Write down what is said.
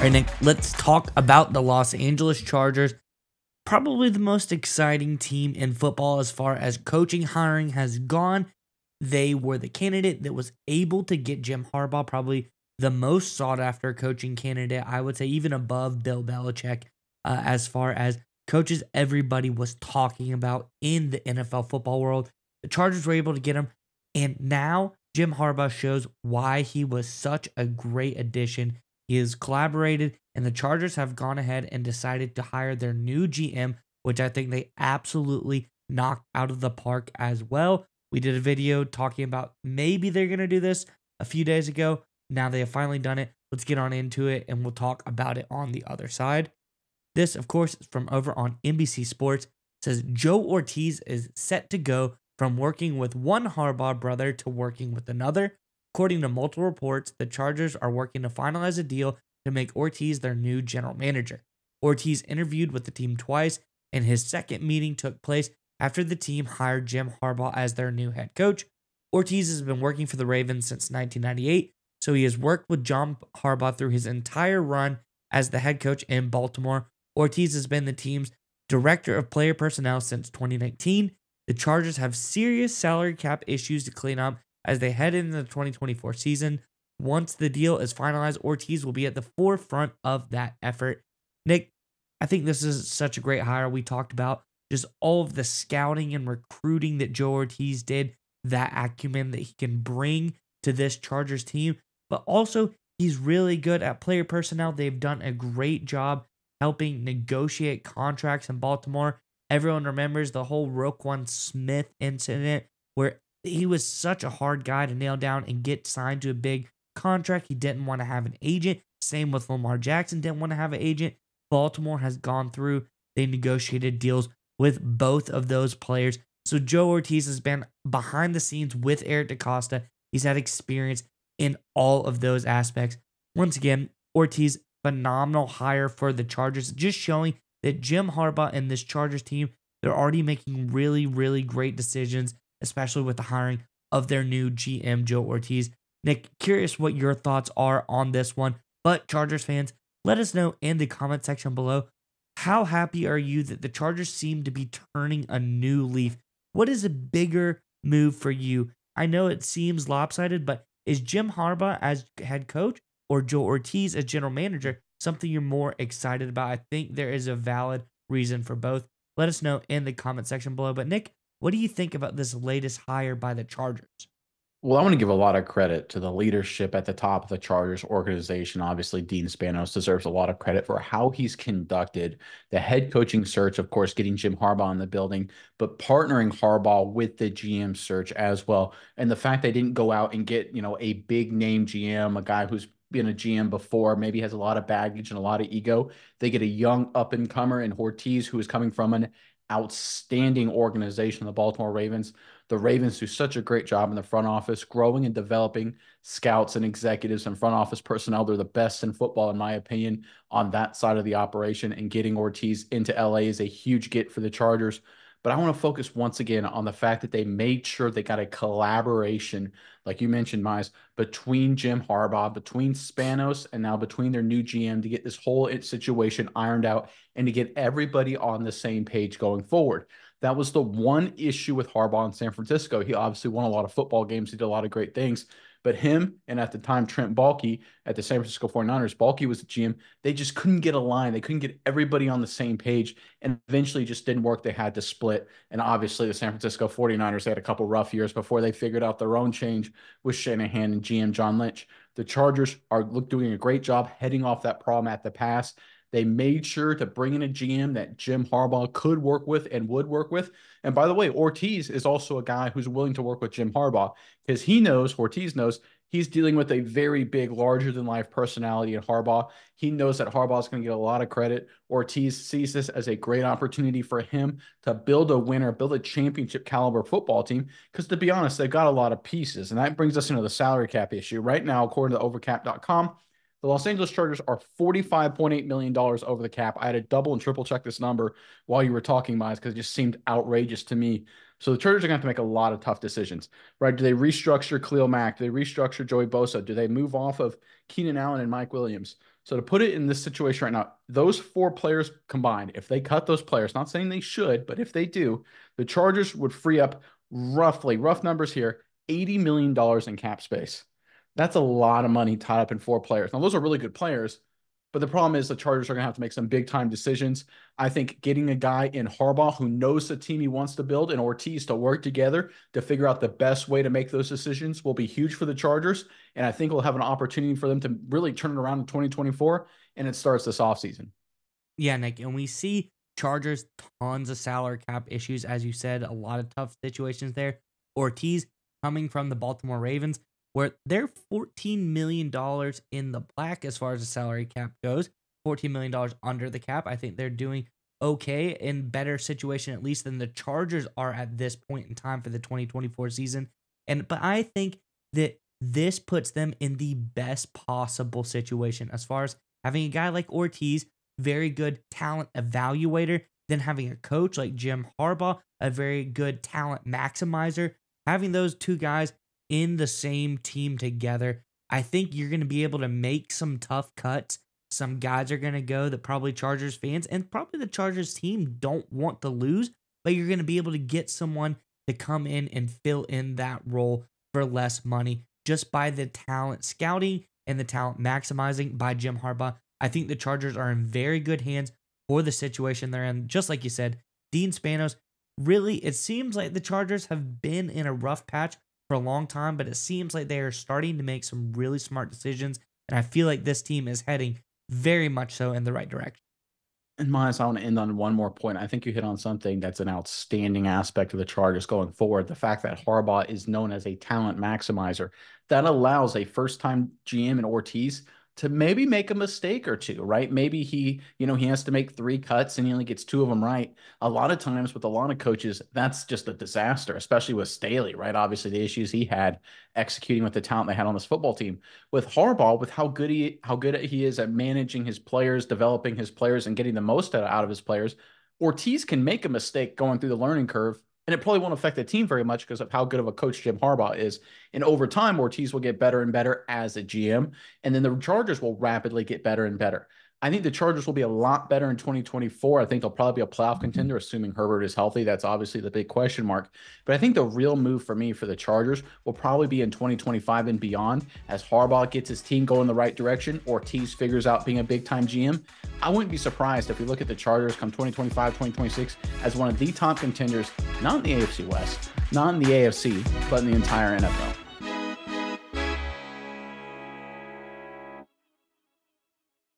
right, Nick, let's talk about the Los Angeles Chargers. Probably the most exciting team in football as far as coaching hiring has gone. They were the candidate that was able to get Jim Harbaugh, probably the most sought after coaching candidate, I would say, even above Bill Belichick, as far as coaches everybody was talking about in the NFL football world. The Chargers were able to get him, and now Jim Harbaugh shows why he was such a great addition. He has collaborated, and the Chargers have gone ahead and decided to hire their new GM, which I think they absolutely knocked out of the park as well. We did a video talking about maybe they're going to do this a few days ago. Now they have finally done it. Let's get on into it, and we'll talk about it on the other side. This, of course, is from over on NBC Sports. It says Joe Ortiz is set to go from working with one Harbaugh brother to working with another. According to multiple reports, the Chargers are working to finalize a deal to make Ortiz their new general manager. Ortiz interviewed with the team twice, and his second meeting took place after the team hired Jim Harbaugh as their new head coach. Ortiz has been working for the Ravens since 1998, so he has worked with John Harbaugh through his entire run as the head coach in Baltimore. Ortiz has been the team's director of player personnel since 2019. The Chargers have serious salary cap issues to clean up as they head into the 2024 season. Once the deal is finalized, Ortiz will be at the forefront of that effort. Nick, I think this is such a great hire. We talked about just all of the scouting and recruiting that Joe Ortiz did, that acumen that he can bring to this Chargers team, but also he's really good at player personnel. They've done a great job helping negotiate contracts in Baltimore. Everyone remembers the whole Roquan Smith incident where he was such a hard guy to nail down and get signed to a big contract. He didn't want to have an agent. Same with Lamar Jackson, didn't want to have an agent. Baltimore has gone through, they negotiated deals with both of those players. So Joe Ortiz has been behind the scenes with Eric DaCosta. He's had experience in all of those aspects. Once again, Ortiz, phenomenal hire for the Chargers, just showing that Jim Harbaugh and this Chargers team, they're already making really, really great decisions, especially with the hiring of their new GM, Joe Ortiz. Nick, curious what your thoughts are on this one. But Chargers fans, let us know in the comment section below. How happy are you that the Chargers seem to be turning a new leaf? What is a bigger move for you? I know it seems lopsided, but is Jim Harbaugh as head coach or Joe Ortiz as general manager something you're more excited about? I think there is a valid reason for both. Let us know in the comment section below. But Nick, what do you think about this latest hire by the Chargers? Well, I want to give a lot of credit to the leadership at the top of the Chargers organization. Obviously, Dean Spanos deserves a lot of credit for how he's conducted the head coaching search, of course, getting Jim Harbaugh in the building, but partnering Harbaugh with the GM search as well. And the fact they didn't go out and get, a big name GM, a guy who's been a GM before, maybe has a lot of baggage and a lot of ego. They get a young up and comer in Ortiz, who is coming from an outstanding organization, the Baltimore Ravens. The Ravens do such a great job in the front office, growing and developing scouts and executives and front office personnel. They're the best in football, in my opinion, on that side of the operation. And getting Ortiz into LA is a huge get for the Chargers. But I want to focus once again on the fact that they made sure they got a collaboration, like you mentioned, Mize, between Jim Harbaugh, between Spanos, and now between their new GM to get this whole situation ironed out and to get everybody on the same page going forward. That was the one issue with Harbaugh in San Francisco. He obviously won a lot of football games. He did a lot of great things. But him and at the time, Trent Baalke at the San Francisco 49ers, Baalke was the GM. They just couldn't get a line. They couldn't get everybody on the same page. And eventually it just didn't work. They had to split. And obviously the San Francisco 49ers had a couple rough years before they figured out their own change with Shanahan and GM John Lynch. The Chargers are doing a great job heading off that problem at the pass. They made sure to bring in a GM that Jim Harbaugh could work with and would work with. And by the way, Ortiz is also a guy who's willing to work with Jim Harbaugh because Ortiz knows he's dealing with a very big, larger than life personality in Harbaugh. He knows that Harbaugh is going to get a lot of credit. Ortiz sees this as a great opportunity for him to build a winner, build a championship caliber football team. Because to be honest, they've got a lot of pieces. And that brings us into the salary cap issue. Right now, according to overcap.com, the Los Angeles Chargers are $45.8 million over the cap. I had to double and triple check this number while you were talking, Miles, because it just seemed outrageous to me. So the Chargers are going to have to make a lot of tough decisions, right? Do they restructure Khalil Mack? Do they restructure Joey Bosa? Do they move off of Keenan Allen and Mike Williams? So to put it in this situation right now, those 4 players combined, if they cut those players, not saying they should, but if they do, the Chargers would free up roughly, rough numbers here, $80 million in cap space. That's a lot of money tied up in 4 players. Now, those are really good players, but the problem is the Chargers are going to have to make some big time decisions. I think getting a guy in Harbaugh who knows the team he wants to build and Ortiz to work together to figure out the best way to make those decisions will be huge for the Chargers. And I think we'll have an opportunity for them to really turn it around in 2024. And it starts this offseason. Yeah, Nick, and we see Chargers tons of salary cap issues, as you said, a lot of tough situations there. Ortiz coming from the Baltimore Ravens, where they're $14 million in the black as far as the salary cap goes, $14 million under the cap. I think they're doing okay, in better situation at least than the Chargers are at this point in time for the 2024 season. But I think that this puts them in the best possible situation as far as having a guy like Ortiz, very good talent evaluator, then having a coach like Jim Harbaugh, a very good talent maximizer. Having those two guys in the same team together, I think you're going to be able to make some tough cuts. Some guys are going to go that probably Chargers fans and probably the Chargers team don't want to lose, but you're going to be able to get someone to come in and fill in that role for less money just by the talent scouting and the talent maximizing by Jim Harbaugh. I think the Chargers are in very good hands for the situation they're in. Just like you said, Dean Spanos, really, it seems like the Chargers have been in a rough patch for a long time, but it seems like they are starting to make some really smart decisions. And I feel like this team is heading very much so in the right direction. And Miles, I want to end on one more point. I think you hit on something that's an outstanding aspect of the Chargers going forward. The fact that Harbaugh is known as a talent maximizer. That allows a first-time GM in Ortiz to maybe make a mistake or two, right? Maybe he has to make 3 cuts and he only gets 2 of them right. A lot of times with a lot of coaches, that's just a disaster, especially with Staley, right? Obviously the issues he had executing with the talent they had on this football team. With Harbaugh, with how good he is at managing his players, developing his players, and getting the most out of his players, Ortiz can make a mistake going through the learning curve, and it probably won't affect the team very much because of how good of a coach Jim Harbaugh is. And over time, Ortiz will get better and better as a GM, and then the Chargers will rapidly get better and better. I think the Chargers will be a lot better in 2024. I think they'll probably be a playoff contender, assuming Herbert is healthy. That's obviously the big question mark. But I think the real move for me for the Chargers will probably be in 2025 and beyond as Harbaugh gets his team going the right direction. Ortiz figures out being a big-time GM. I wouldn't be surprised if we look at the Chargers come 2025, 2026 as one of the top contenders, not in the AFC West, not in the AFC, but in the entire NFL.